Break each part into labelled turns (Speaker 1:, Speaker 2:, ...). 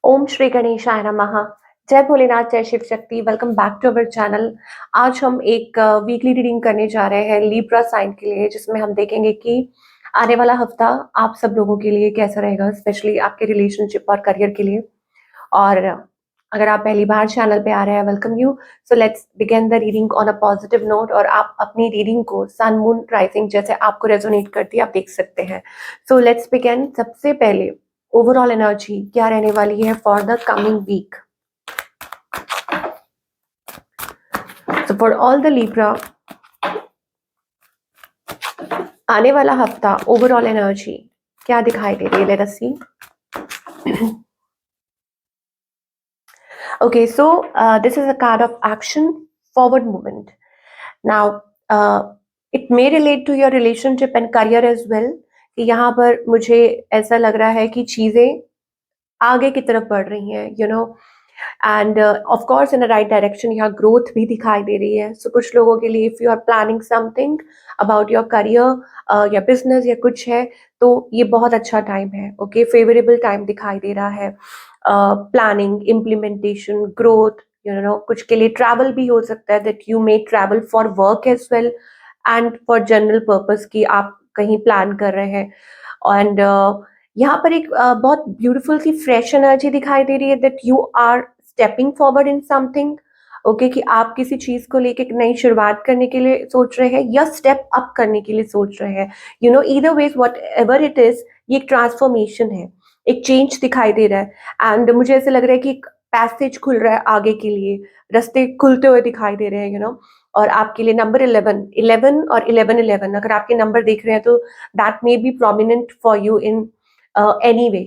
Speaker 1: ओम श्री गणेशाय नमः। जय भोलेनाथ, जय Shiv Shakti. Welcome back to our channel. आज हम एक वीकली रीडिंग करने जा रहे हैं लिब्रा साइन के लिए, जिसमें हम देखेंगे कि आने वाला हफ्ता आप सब लोगों के लिए कैसा रहेगा, स्पेशली आपके रिलेशनशिप और करियर के लिए। और अगर आप पहली बार चैनल पे आ रहे हैं, welcome you. So let's begin the reading on a positive note. और आप अपनी रीडिंग को सन मून राइजिंग जैसे आपको रेजोनेट करती है आप देख सकते हैं। So let's begin. सबसे पहले ओवरऑल एनर्जी क्या रहने वाली है for the coming week. So for all the Libra, आने वाला हफ्ता ओवरऑल एनर्जी क्या दिखाई दे रही है, let us see. Okay, so this is a card of action, forward movement. Now, it may relate to your relationship and career as well. कि यहाँ पर मुझे ऐसा लग रहा है कि चीजें आगे की तरफ बढ़ रही हैं, end of course in the right direction. यहाँ ग्रोथ भी दिखाई दे रही है। सो कुछ लोगों के लिए if you are planning something about your career या बिजनेस या कुछ है, तो ये बहुत अच्छा टाइम है। ओके, फेवरेबल टाइम दिखाई दे रहा है। प्लानिंग, इम्प्लीमेंटेशन, ग्रोथ, कुछ के लिए ट्रैवल भी हो सकता है, that you may travel for work as well and for general purpose की आप कहीं प्लान कर रहे हैं। एंड यहाँ पर एक बहुत ब्यूटीफुल सी फ्रेश एनर्जी दिखाई दे रही है, that you are stepping forward in something. Okay, कि आप किसी चीज को लेके एक नई शुरुआत करने के लिए सोच रहे हैं या स्टेप अप करने के लिए सोच रहे हैं। Either ways whatever it is, ये एक ट्रांसफॉर्मेशन है, एक चेंज दिखाई दे रहा है। एंड मुझे ऐसे लग रहा है कि एक पैसेज खुल रहा है आगे के लिए, रास्ते खुलते हुए दिखाई दे रहे हैं, और आपके लिए नंबर 11 और 11 अगर आपके नंबर देख रहे हैं तो that may be prominent for you in any way.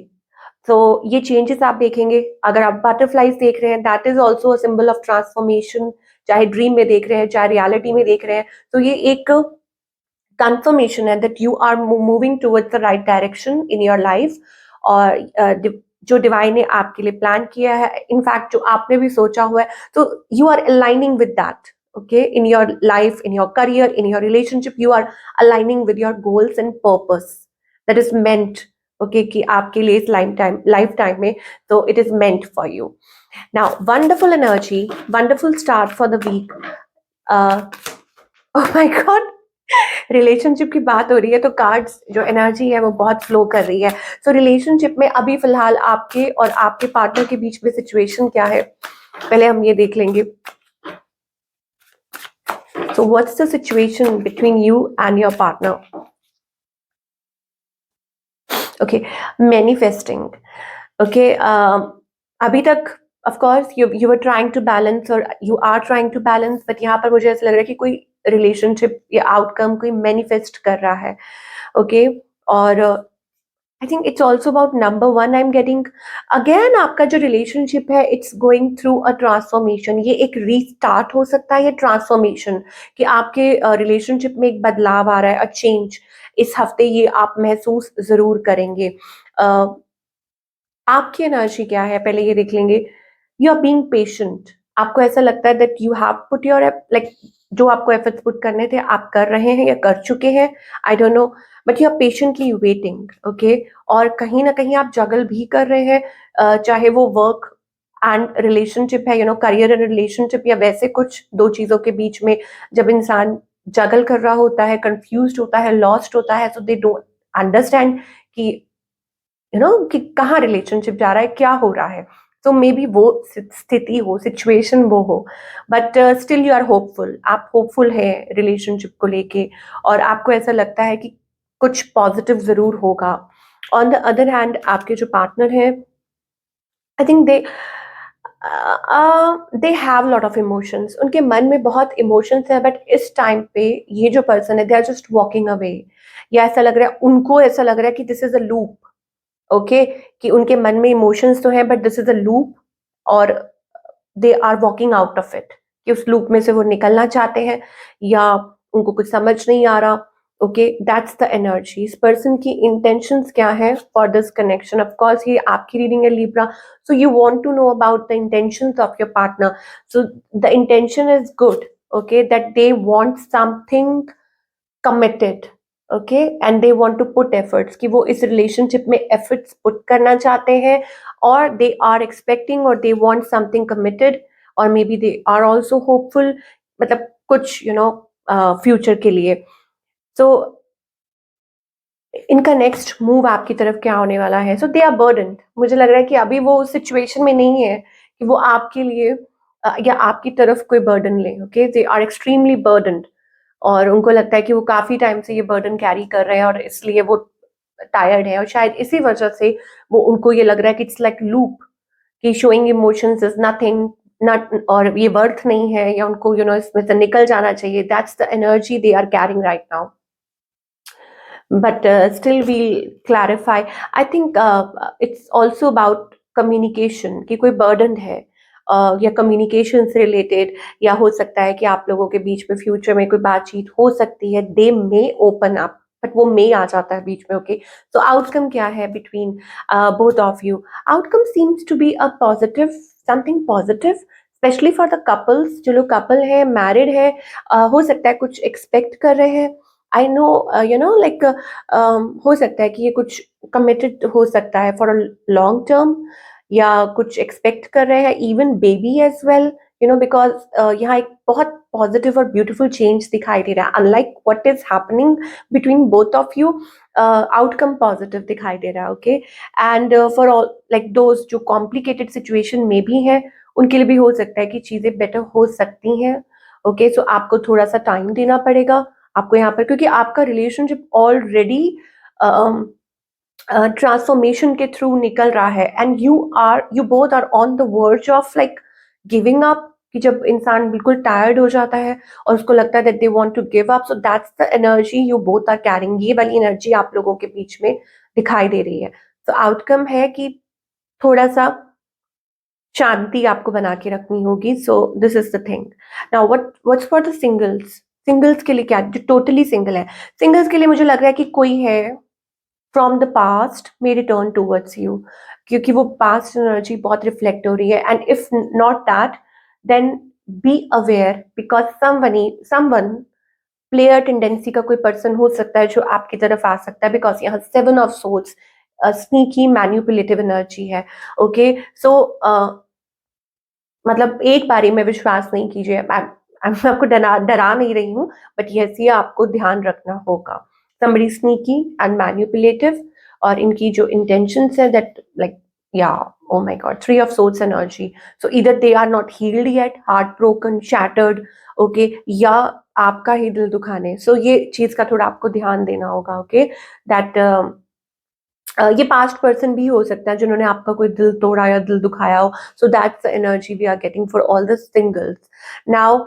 Speaker 1: तो ये चेंजेस आप देखेंगे। अगर आप बटरफ्लाइज देख रहे हैं, that is also a symbol of transformation. चाहे ड्रीम में देख रहे हैं, चाहे रियलिटी में देख रहे हैं, तो ये एक कंफर्मेशन है that you are moving towards the right direction in your life. और जो डिवाइन ने आपके लिए प्लान किया है, इनफैक्ट जो आपने भी सोचा हुआ है, तो you are aligning with that. Okay, in your life, in your career, in your relationship, you are aligning with your goals and purpose that is meant, okay, कि आपके लिए इस लाइफ टाइम में, तो it is meant for you. Now, wonderful energy, wonderful start for the week. Oh my God, relationship की बात हो रही है तो कार्ड्स जो एनर्जी है वो बहुत फ्लो कर रही है। सो रिलेशनशिप में अभी फिलहाल आपके और आपके पार्टनर के बीच में सिचुएशन क्या है, पहले हम ये देख लेंगे। So what's the situation between you and your partner? Okay, manifesting. Okay, अभी तक of course you were trying to balance, or you are trying to balance, but यहाँ पर मुझे ऐसा लग रहा है कि कोई रिलेशनशिप या आउटकम कोई मैनिफेस्ट कर रहा है। ओके, और आई think it's also about number 1 I am getting. Again आपका जो रिलेशनशिप है, it's going through a transformation. ये एक रीस्टार्ट हो सकता है, ये ट्रांसफॉर्मेशन कि आपके रिलेशनशिप में एक बदलाव आ रहा है, अ चेंज। इस हफ्ते ये आप महसूस जरूर करेंगे। आपकी एनर्जी क्या है पहले ये देख लेंगे। You are being patient. आपको ऐसा लगता है that you have put your like, जो आपको एफर्ट्स पुट करने थे आप कर रहे हैं या कर चुके हैं, I don't know, but you are patiently waiting. Okay, और कहीं ना कहीं आप जगल भी कर रहे हैं, चाहे वो वर्क एंड रिलेशनशिप है, करियर एंड रिलेशनशिप, या वैसे कुछ दो चीजों के बीच में जब इंसान जगल कर रहा होता है, कंफ्यूज होता है, लॉस्ट होता है, सो दे डोंट अंडरस्टैंड कि कि कहाँ रिलेशनशिप जा रहा है, क्या हो रहा है। तो मे बी वो स्थिति हो, सिचुएशन वो हो, but still you are hopeful. आप होपफुल हैं रिलेशनशिप को लेके, और आपको ऐसा लगता है कि कुछ पॉजिटिव जरूर होगा। ऑन द अदर हैंड आपके जो पार्टनर हैं, I think they have lot of emotions. उनके मन में बहुत इमोशंस है, बट इस टाइम पे ये जो पर्सन है, they are just walking away. या ऐसा लग रहा है, उनको ऐसा लग रहा है कि this is a loop. Okay, कि उनके मन में इमोशंस तो हैं, but this is a loop, और they are walking out of it, कि उस लूप में से वो निकलना चाहते हैं, या उनको कुछ समझ नहीं आ रहा। Okay, that's the energy. इस पर्सन की इंटेंशंस क्या है for this connection. Of course ये आपकी रीडिंग है Libra, so you want to know about the intentions of your partner. So the intention is good, okay, that they want something committed, okay, and they want to put efforts, कि वो इस relationship में efforts put करना चाहते हैं, और they are expecting और दे want something committed, और maybe they are also hopeful, मतलब कुछ फ्यूचर के लिए। सो इनका नेक्स्ट मूव आपकी तरफ क्या होने वाला है? सो दे आर बर्डन्ड। मुझे लग रहा है कि अभी वो उस सिचुएशन में नहीं है कि वो आपके लिए या आपकी तरफ कोई बर्डन ले। ओके, दे आर एक्सट्रीमली बर्डन्ड, और उनको लगता है कि वो काफी टाइम से ये बर्डन कैरी कर रहे हैं, और इसलिए वो टायर्ड है, और शायद इसी वजह से वो उनको ये लग रहा है कि इट्स लाइक लूप, कि showing emotions is nothing, not, और ये वर्थ नहीं है, या उनको इसमें से निकल जाना चाहिए। That's the energy they are carrying right now. But still we'll clarify. I think it's also about communication, कि कोई burden है या communication से related, या हो सकता है कि आप लोगों के बीच में फ्यूचर में कोई बातचीत हो सकती है, they may open up, but वो मे आ जाता है बीच में। ओके, सो आउटकम क्या है between both of you? Outcome seems to be a positive, something positive, specially for the couples. जो लोग कपल है, मैरिड है, हो सकता है कुछ एक्सपेक्ट कर रहे हैं। आई नो, लाइक हो सकता है कि ये कुछ कमिटेड हो सकता है फॉर अ लॉन्ग टर्म, या कुछ एक्सपेक्ट कर रहे हैं, even baby as well, because यहाँ एक बहुत पॉजिटिव और ब्यूटीफुल चेंज दिखाई दे रहा है, unlike what is happening between both of you. Outcome positive दिखाई दे रहा है। Okay, and for all like those जो कॉम्प्लिकेटेड सिचुएशन में भी है, उनके लिए भी हो सकता है कि चीजें बेटर हो सकती हैं। ओके, सो आपको थोड़ा सा टाइम देना पड़ेगा आपको यहाँ पर, क्योंकि आपका रिलेशनशिप ऑलरेडी ट्रांसफॉर्मेशन के थ्रू निकल रहा है, and you both are on the verge of like giving up, कि जब इंसान बिल्कुल टायर्ड हो जाता है और उसको लगता है that they want to give up, so that's the energy you both are carrying. ये वाली एनर्जी आप लोगों के बीच में दिखाई दे रही है। तो आउटकम है कि थोड़ा सा शांति आपको बना के रखनी होगी। So this is the thing. Now what's for the singles? Singles के लिए क्या, जो टोटली सिंगल है, सिंगल्स के लिए मुझे लग रहा है कि कोई है from the past may return towards you, क्योंकि वो पास्ट एनर्जी बहुत रिफ्लेक्ट हो रही है, and if not that then be aware, because someone player tendency का कोई पर्सन हो सकता है जो आपकी तरफ आ सकता है, बिकॉज यहाँ 7 of Swords sneaky manipulative energy है। ओके, सो मतलब एक बारी में विश्वास नहीं कीजिए। मैं आपको डरा नहीं रही हूँ, बट यस, ये आपको ध्यान रखना होगा। somebody sneaky and manipulative, और इनकी जो intentions है that like, yeah, oh my god, 3 of Swords energy. So either they are not healed yet, heartbroken, shattered, okay, या आपका ही दिल दुखाने। So ये चीज का थोड़ा आपको ध्यान देना होगा। okay, that ये पास्ट पर्सन भी हो सकता है जिन्होंने आपका कोई दिल तोड़ा या दिल दुखाया हो। So that's the energy we are getting for all the singles. Now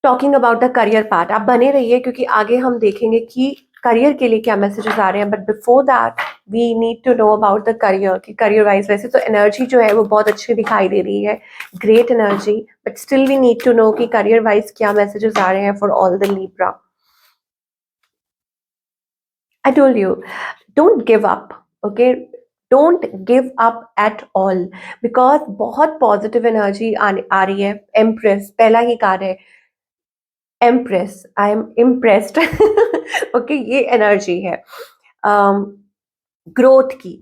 Speaker 1: talking about the career part, आप बने रहिए क्योंकि आगे हम देखेंगे कि करियर के लिए क्या मैसेजेस आ रहे हैं। But before that we need to know about the career, कि करियर वाइज वैसे तो एनर्जी जो है वो बहुत अच्छी दिखाई दे रही है, great energy, but still we need to know कि करियर वाइज क्या मैसेजेस आ रहे हैं for all the Libra. I told you, don't give up, okay? Don't give up at all, because बहुत पॉजिटिव एनर्जी आ रही है। एम्प्रेस पहला ही card है, empress, I am impressed. Okay, ये एनर्जी है ग्रोथ की,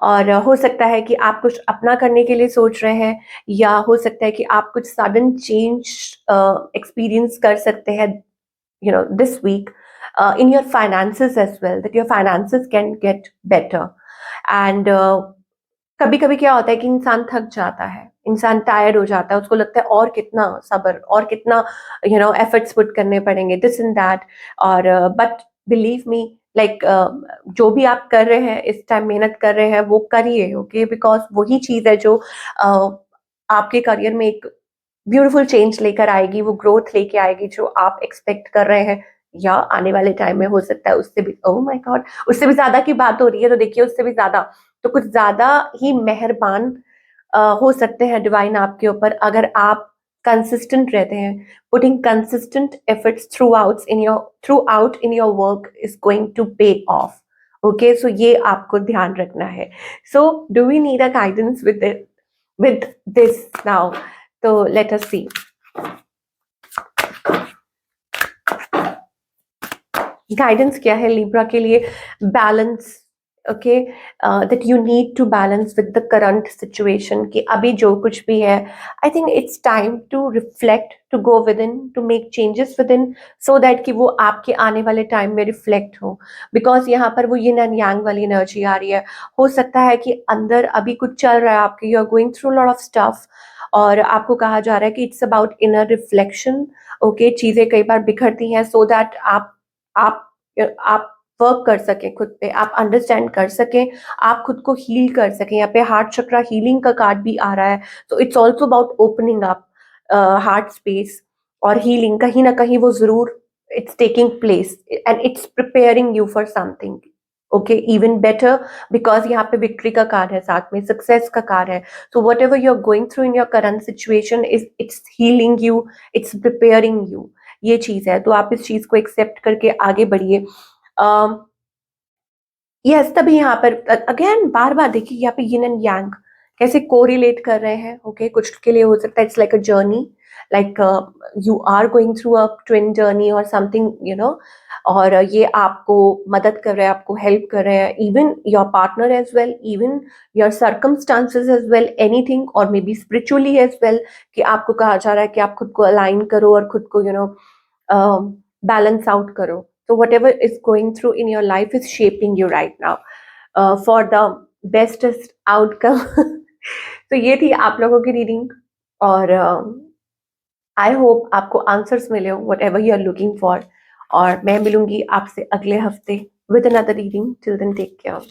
Speaker 1: और हो सकता है कि आप कुछ अपना करने के लिए सोच रहे हैं, या हो सकता है कि आप कुछ सडन चेंज एक्सपीरियंस कर सकते हैं this week in your finances as well, that your finances can get better. And कभी कभी क्या होता है कि इंसान थक जाता है, इंसान टायर्ड हो जाता है, उसको लगता है और कितना सब्र और कितना एफर्ट्स पुट करने पड़ेंगे, दिस एंड दैट। और बट बिलीव मी, लाइक जो भी आप कर रहे हैं इस टाइम, मेहनत कर रहे हैं, वो करिए। ओके, बिकॉज वही चीज है जो आपके करियर में एक ब्यूटीफुल चेंज लेकर आएगी, वो ग्रोथ लेके आएगी जो आप एक्सपेक्ट कर रहे हैं, या आने वाले टाइम में हो सकता है उससे भी, ओह माय गॉड, उससे भी ज्यादा की बात हो रही है। तो देखिए, उससे भी ज्यादा, तो कुछ ज्यादा ही मेहरबान हो सकते हैं डिवाइन आपके ऊपर, अगर आप कंसिस्टेंट रहते हैं। Putting consistent efforts throughout in your work is going to pay off. Okay, so ये आपको ध्यान रखना है। So do we need a guidance with this now? So let us see. Guidance क्या है लिब्रा के लिए? Balance, okay, that you need to balance with the current situation, कि अभी जो कुछ भी है, I think it's time to reflect, to go with in, to make changes within, so that कि वो आपके आने वाले टाइम में रिफ्लेक्ट हो। बिकॉज यहाँ पर वो यिन एंड यांग वाली एनर्जी आ रही है। हो सकता है कि अंदर अभी कुछ चल रहा है आपके, you are going through lot of stuff, और आपको कहा जा रहा है कि it's about inner reflection. Okay, चीजें कई बार बिखरती हैं, सो दैट आप आप वर्क कर सकें खुद पे, आप अंडरस्टैंड कर सकें, आप खुद को हील कर सकें। यहाँ पे हार्ट चक्रा हीलिंग का कार्ड भी आ रहा है, तो it's also about opening up heart space, और हीलिंग कहीं ना कहीं वो जरूर it's taking place, and it's preparing you for something okay even better, because यहाँ पे विक्ट्री का कार्ड है, साथ में सक्सेस का कार्ड है। So whatever you are going through in your current situation is it's healing you, it's preparing you, ये चीज है। तो आप इस चीज को एक्सेप्ट करके आगे बढ़िए। यस, तभी यहाँ पर अगेन बार बार देखिए यहाँ पे यिन एंड यांग कैसे कोरिलेट कर रहे हैं। ओके, कुछ के लिए हो सकता है it's like a journey, like you are going through a twin journey और समथिंग, यू नो, और ये आपको मदद कर रहे हैं, आपको हेल्प कर रहे हैं, even your partner as well, even your circumstances as well, anything, और maybe spiritually as well, कि आपको कहा जा रहा है कि आप खुद को अलाइन करो और खुद को बैलेंस आउट करो। So whatever is going through in your life is shaping you right now for the bestest outcome. तो ये थी आप लोगों की रीडिंग, और आई होप आपको आंसर्स मिले हो whatever you are looking for, और मैं मिलूंगी आपसे अगले हफ्ते with another reading. Till then take care.